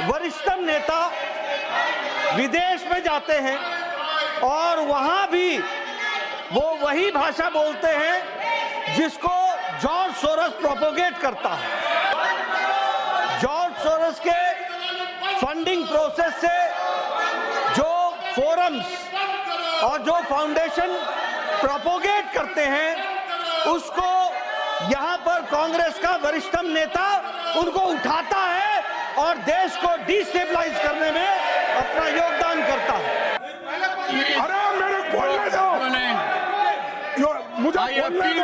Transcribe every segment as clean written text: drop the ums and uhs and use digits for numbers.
वरिष्ठतम नेता विदेश में जाते हैं और वहां भी वो वही भाषा बोलते हैं जिसको जॉर्ज सोरोस प्रोपोगेट करता है। जॉर्ज सोरोस के फंडिंग प्रोसेस से जो फोरम्स और जो फाउंडेशन प्रोपोगेट करते हैं उसको यहाँ पर कांग्रेस का वरिष्ठतम नेता उनको उठाता है और देश को डिस्टेबलाइज करने में अपना योगदान करता है। अरे मेरे बोलने दो, मुझे बोलने दो।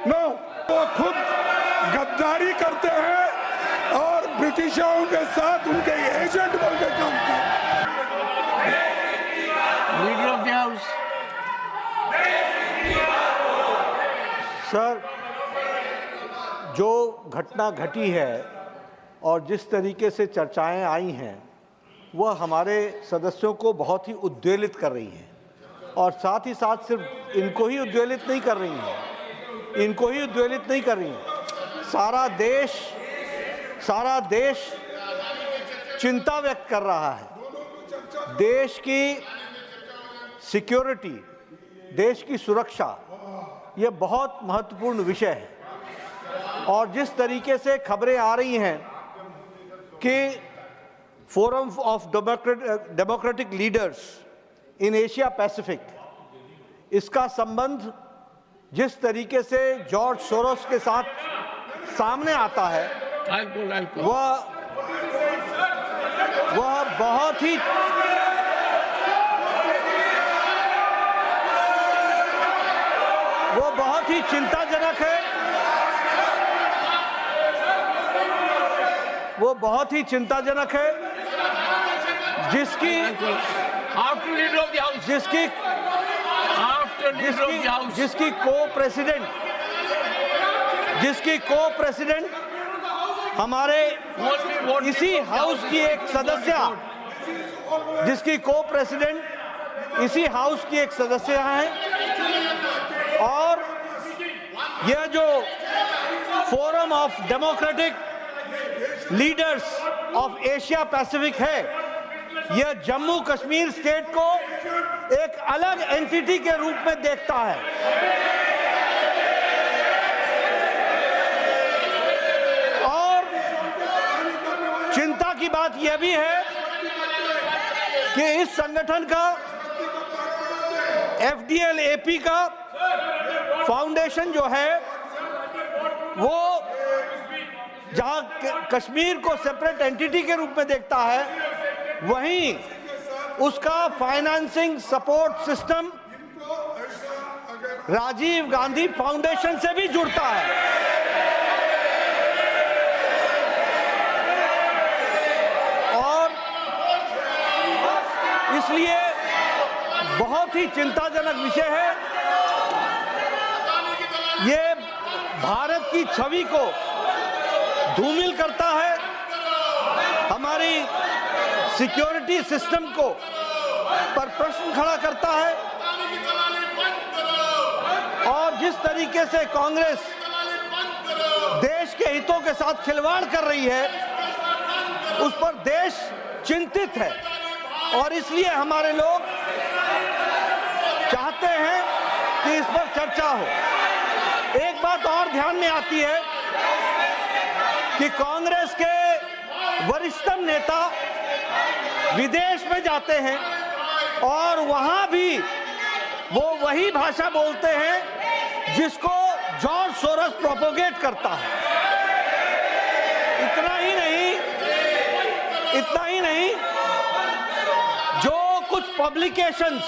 नो, वो खुद गद्दारी करते हैं और ब्रिटिशों के साथ उनके एजेंट बन के काम करते हैं। Leader of the house. Sir, जो घटना घटी है और जिस तरीके से चर्चाएं आई हैं वह हमारे सदस्यों को बहुत ही उद्वेलित कर रही हैं और साथ ही साथ सिर्फ इनको ही उद्वेलित नहीं कर रही हैं, सारा देश चिंता व्यक्त कर रहा है। देश की सिक्योरिटी, देश की सुरक्षा, ये बहुत महत्वपूर्ण विषय है और जिस तरीके से खबरें आ रही हैं कि forum of democratic leaders in Asia Pacific, इसका संबंध जिस तरीके से जॉर्ज सोरोस के साथ सामने आता है वह बहुत ही चिंताजनक है। वो बहुत ही चिंताजनक है जिसकी को प्रेसिडेंट हमारे इसी हाउस की एक सदस्य हैं और यह जो forum of democratic leaders of Asia Pacific है, यह जम्मू कश्मीर स्टेट को एक अलग एंटिटी के रूप में देखता है और चिंता की बात यह भी है कि इस संगठन का FDL-AP का फाउंडेशन जो है वो जहां कश्मीर को सेपरेट एंटिटी के रूप में देखता है, वहीं उसका financing support system Rajiv Gandhi foundation से भी जुड़ता है और इसलिए बहुत ही चिंताजनक विषय है। ये भारत की छवि को धूमिल करता है, हमारी सिक्योरिटी सिस्टम को पर प्रश्न खड़ा करता है और जिस तरीके से कांग्रेस देश के हितों के साथ खिलवाड़ कर रही है उस पर देश चिंतित है और इसलिए हमारे लोग चाहते हैं कि इस पर चर्चा हो। एक बात और ध्यान में आती है कि कांग्रेस के वरिष्ठतम नेता विदेश में जाते हैं और वहां भी वो वही भाषा बोलते हैं जिसको जॉर्ज सोरोस प्रोपोगेट करता है। इतना ही नहीं, जो कुछ पब्लिकेशंस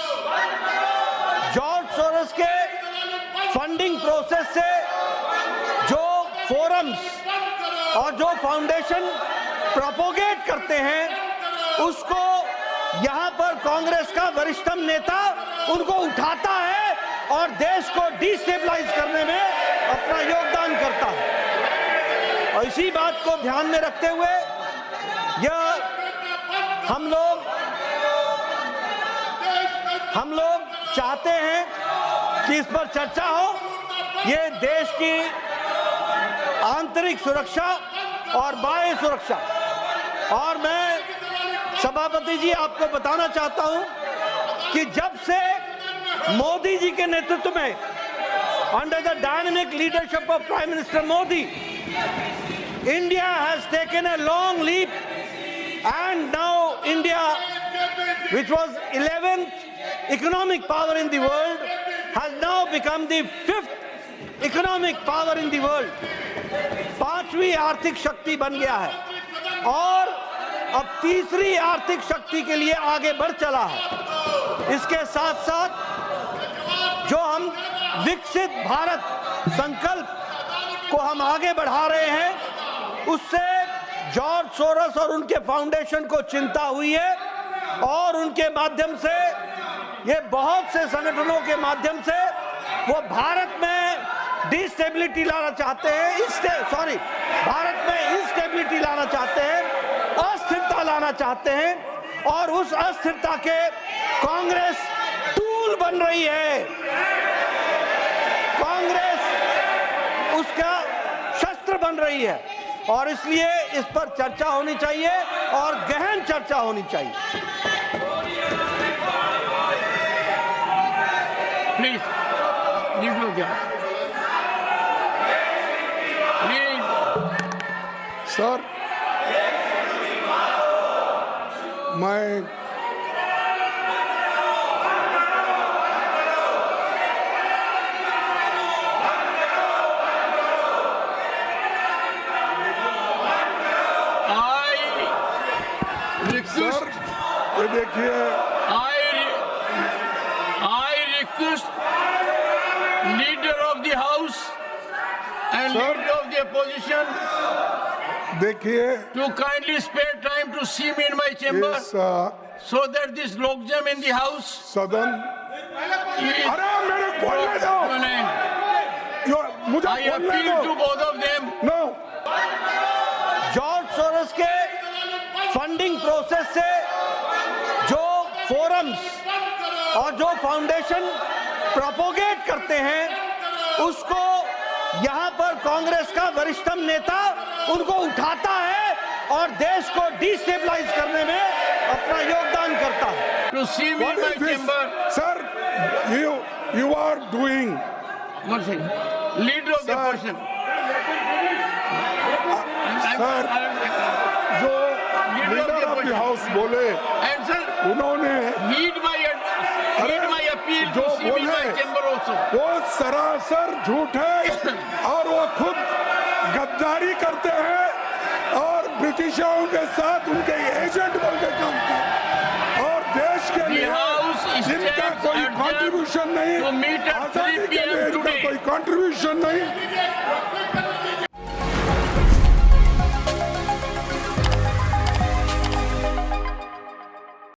जॉर्ज सोरोस के फंडिंग प्रोसेस से जो फोरम्स और जो फाउंडेशन प्रोपोगेट करते हैं उसको यहाँ पर कांग्रेस का वरिष्ठतम नेता उनको उठाता है और देश को डिस्टेबलाइज करने में अपना योगदान करता है। और इसी बात को ध्यान में रखते हुए यह हम लोग चाहते हैं कि इस पर चर्चा हो। ये देश की आंतरिक सुरक्षा और बाह्य सुरक्षा और मैं सभापति जी आपको बताना चाहता हूं कि जब से मोदी जी के नेतृत्व में under the dynamic leadership of prime minister Modi, India has taken a long leap and now India, which was 11th economic power in the world, has now become the 5th economic power in the world. पांचवी आर्थिक शक्ति बन गया है और अब तीसरी आर्थिक शक्ति के लिए आगे बढ़ चला है। इसके साथ साथ जो हम विकसित भारत संकल्प को हम आगे बढ़ा रहे हैं, उससे जॉर्ज सोरोस और उनके फाउंडेशन को चिंता हुई है और उनके माध्यम से, ये बहुत से संगठनों के माध्यम से वो भारत में डिस्टेबिलिटी लाना चाहते हैं, भारत में इंस्टेबिलिटी लाना चाहते हैं, अस्थिरता लाना चाहते हैं और उस अस्थिरता के कांग्रेस टूल बन रही है। कांग्रेस उसका शस्त्र बन रही है और इसलिए इस पर चर्चा होनी चाहिए और गहन चर्चा होनी चाहिए। Please, leave your job. Sir, मैं सर, ये देखिए, I request leader of the house and Sir. leader of the opposition देखिए to kindly spare time to see me in my chamber इस so that this logjam in the house सदन, is अरे मेरे बोलने दो, मुझे I बोलने appeal to दो। both of them. No, George Soros के फंडिंग प्रोसेस से जो फोरम्स और जो फाउंडेशन प्रोपोगेट करते हैं, उसको यहां पर कांग्रेस का वरिष्ठतम नेता उनको उठाता है और देश को डिस्टेबलाइज करने में अपना योगदान करता है। To see me what in my is this? chamber. Sir, you are doing, One second. Leader of the Sir. opposition. Sir, जो लीडर ऑफ द हाउस बोले, And sir, उन्होंने heed my appeal जो to see me in my बोले, chamber also. वो सरासर झूठ है और वो खुद गद्दारी करते हैं और ब्रिटिशों के साथ उनके एजेंट बन के काम करते और देश के लिए House जिनका stands कोई adjourned कंट्रीब्यूशन नहीं, to meet at 3 आजादी के PM लिए इनका today. कोई कंट्रीब्यूशन नहीं,